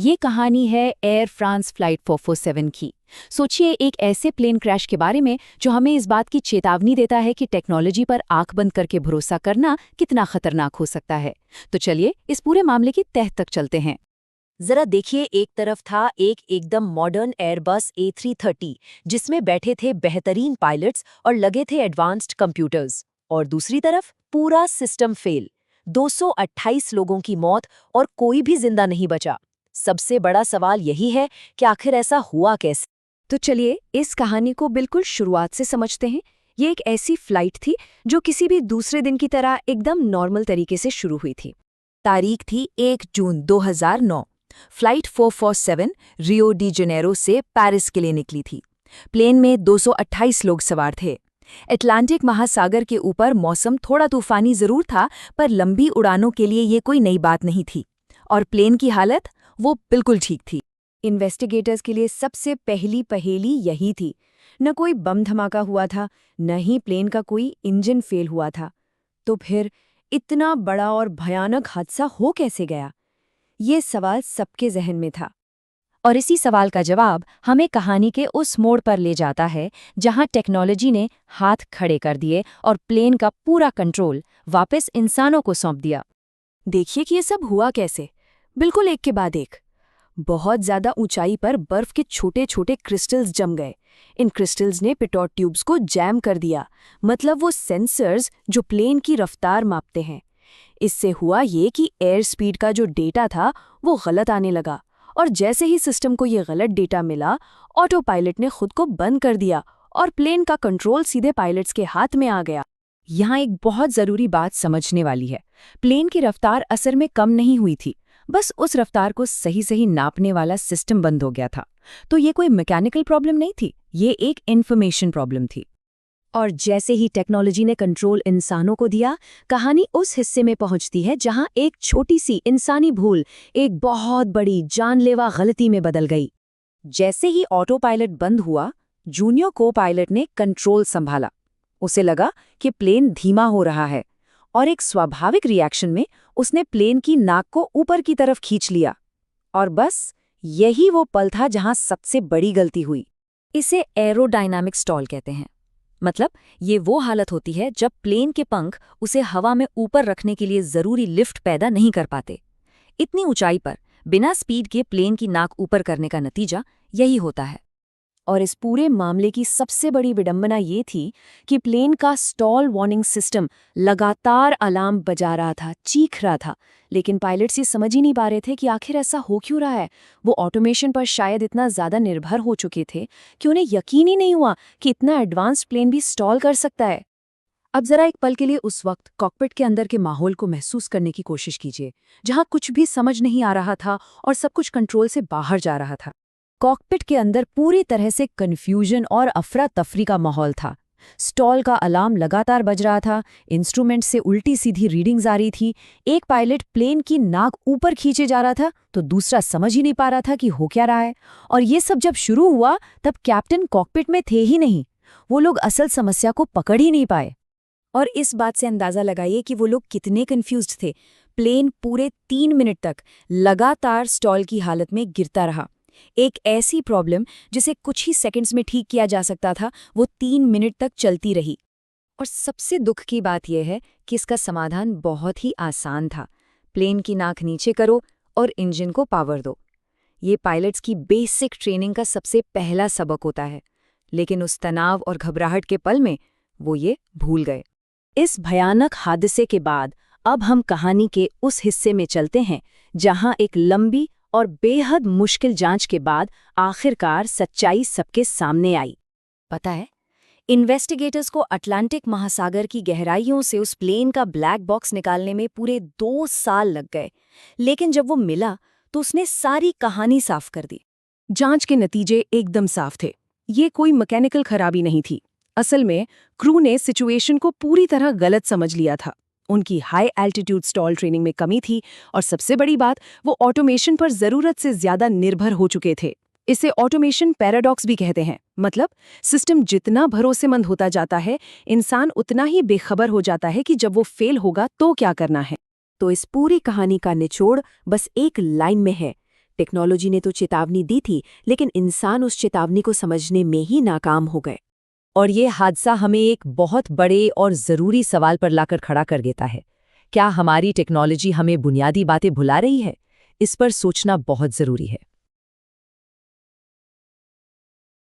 ये कहानी है एयर फ्रांस फ्लाइट 447 की। सोचिए एक ऐसे प्लेन क्रैश के बारे में जो हमें इस बात की चेतावनी देता है कि टेक्नोलॉजी पर आंख बंद करके भरोसा करना कितना खतरनाक हो सकता है। तो चलिए इस पूरे मामले की तह तक चलते हैं। जरा देखिए, एक तरफ था एक एकदम मॉडर्न एयरबस A330 जिसमें बैठे थे बेहतरीन पायलट्स और लगे थे एडवांस्ड कंप्यूटर्स, और दूसरी तरफ पूरा सिस्टम फेल, 228 लोगों की मौत और कोई भी जिंदा नहीं बचा। सबसे बड़ा सवाल यही है कि आखिर ऐसा हुआ कैसे। तो चलिए इस कहानी को बिल्कुल शुरुआत से समझते हैं। ये एक ऐसी फ्लाइट थी जो किसी भी दूसरे दिन की तरह एकदम नॉर्मल तरीके से शुरू हुई थी। तारीख थी 1 जून 2009। फ्लाइट 447 रियो डी जनेरो से पेरिस के लिए निकली थी। प्लेन में 228 लोग सवार थे। अटलांटिक महासागर के ऊपर मौसम थोड़ा तूफानी जरूर था, पर लंबी उड़ानों के लिए ये कोई नई बात नहीं थी। और प्लेन की हालत वो बिल्कुल ठीक थी। इन्वेस्टिगेटर्स के लिए सबसे पहली पहेली यही थी। न कोई बम धमाका हुआ था, न ही प्लेन का कोई इंजन फेल हुआ था। तो फिर इतना बड़ा और भयानक हादसा हो कैसे गया? ये सवाल सबके जहन में था। और इसी सवाल का जवाब हमें कहानी के उस मोड़ पर ले जाता है जहां टेक्नोलॉजी ने हाथ खड़े कर दिए और प्लेन का पूरा कंट्रोल वापस इंसानों को सौंप दिया। देखिए कि ये सब हुआ कैसे, बिल्कुल एक के बाद एक। बहुत ज्यादा ऊंचाई पर बर्फ के छोटे छोटे क्रिस्टल्स जम गए। इन क्रिस्टल्स ने पिटोट ट्यूब्स को जैम कर दिया, मतलब वो सेंसर्स जो प्लेन की रफ्तार मापते हैं। इससे हुआ ये कि एयर स्पीड का जो डेटा था वो गलत आने लगा, और जैसे ही सिस्टम को ये गलत डेटा मिला, ऑटो पायलट ने खुद को बंद कर दिया और प्लेन का कंट्रोल सीधे पायलट्स के हाथ में आ गया। यहाँ एक बहुत जरूरी बात समझने वाली है। प्लेन की रफ्तार असल में कम नहीं हुई थी, बस उस रफ्तार को सही सही नापने वाला सिस्टम बंद हो गया था। तो ये कोई मैकेनिकल प्रॉब्लम नहीं थी, ये एक इन्फॉर्मेशन प्रॉब्लम थी। और जैसे ही टेक्नोलॉजी ने कंट्रोल इंसानों को दिया, कहानी उस हिस्से में पहुंचती है जहां एक छोटी सी इंसानी भूल एक बहुत बड़ी जानलेवा गलती में बदल गई। जैसे ही ऑटो पायलट बंद हुआ, जूनियर को पायलट ने कंट्रोल संभाला। उसे लगा कि प्लेन धीमा हो रहा है, और एक स्वाभाविक रिएक्शन में उसने प्लेन की नाक को ऊपर की तरफ खींच लिया। और बस यही वो पल था जहां सबसे बड़ी गलती हुई। इसे एरोडायनामिक स्टॉल कहते हैं। मतलब ये वो हालत होती है जब प्लेन के पंख उसे हवा में ऊपर रखने के लिए जरूरी लिफ्ट पैदा नहीं कर पाते। इतनी ऊंचाई पर बिना स्पीड के प्लेन की नाक ऊपर करने का नतीजा यही होता है। और इस पूरे मामले की सबसे बड़ी विडंबना ये थी कि प्लेन का स्टॉल वार्निंग सिस्टम लगातार अलार्म बजा रहा था, चीख रहा था, लेकिन पायलट्स ये समझ ही नहीं पा रहे थे कि आखिर ऐसा हो क्यों रहा है। वो ऑटोमेशन पर शायद इतना ज़्यादा निर्भर हो चुके थे कि उन्हें यकीन ही नहीं हुआ कि इतना एडवांस्ड प्लेन भी स्टॉल कर सकता है। अब जरा एक पल के लिए उस वक्त कॉकपिट के अंदर के माहौल को महसूस करने की कोशिश कीजिए, जहां कुछ भी समझ नहीं आ रहा था और सब कुछ कंट्रोल से बाहर जा रहा था। कॉकपिट के अंदर पूरी तरह से कन्फ्यूजन और अफरा तफरी का माहौल था। स्टॉल का अलार्म लगातार बज रहा था, इंस्ट्रूमेंट से उल्टी सीधी रीडिंग्स आ रही थी, एक पायलट प्लेन की नाक ऊपर खींचे जा रहा था तो दूसरा समझ ही नहीं पा रहा था कि हो क्या रहा है। और ये सब जब शुरू हुआ तब कैप्टन कॉकपिट में थे ही नहीं। वो लोग असल समस्या को पकड़ ही नहीं पाए। और इस बात से अंदाजा लगाइए कि वो लोग कितने कंफ्यूज्ड थे। प्लेन पूरे 3 मिनट तक लगातार स्टॉल की हालत में गिरता रहा। एक ऐसी प्रॉब्लम जिसे कुछ ही सेकंड्स में ठीक किया जा सकता था, वो 3 मिनट तक चलती रही। और सबसे दुख की बात यह है कि इसका समाधान बहुत ही आसान था। प्लेन की नाक नीचे करो और इंजन को पावर दो। ये पायलट्स की बेसिक ट्रेनिंग का सबसे पहला सबक होता है, लेकिन उस तनाव और घबराहट के पल में वो ये भूल गए। इस भयानक हादसे के बाद अब हम कहानी के उस हिस्से में चलते हैं जहां एक लंबी और बेहद मुश्किल जांच के बाद आखिरकार सच्चाई सबके सामने आई। पता है, इन्वेस्टिगेटर्स को अटलांटिक महासागर की गहराइयों से उस प्लेन का ब्लैक बॉक्स निकालने में पूरे 2 साल लग गए, लेकिन जब वो मिला तो उसने सारी कहानी साफ कर दी। जांच के नतीजे एकदम साफ थे। ये कोई मैकेनिकल खराबी नहीं थी। असल में क्रू ने सिचुएशन को पूरी तरह गलत समझ लिया था। उनकी हाई एल्टीट्यूड स्टॉल ट्रेनिंग में कमी थी, और सबसे बड़ी बात, वो ऑटोमेशन पर जरूरत से ज्यादा निर्भर हो चुके थे। इसे ऑटोमेशन पैराडॉक्स भी कहते हैं। मतलब सिस्टम जितना भरोसेमंद होता जाता है, इंसान उतना ही बेखबर हो जाता है कि जब वो फेल होगा तो क्या करना है। तो इस पूरी कहानी का निचोड़ बस एक लाइन में है टेक्नोलॉजी ने तो चेतावनी दी थी, लेकिन इंसान उस चेतावनी को समझने में ही नाकाम हो गए। और ये हादसा हमें एक बहुत बड़े और ज़रूरी सवाल पर लाकर खड़ा कर देता है। क्या हमारी टेक्नोलॉजी हमें बुनियादी बातें भुला रही है? इस पर सोचना बहुत ज़रूरी है।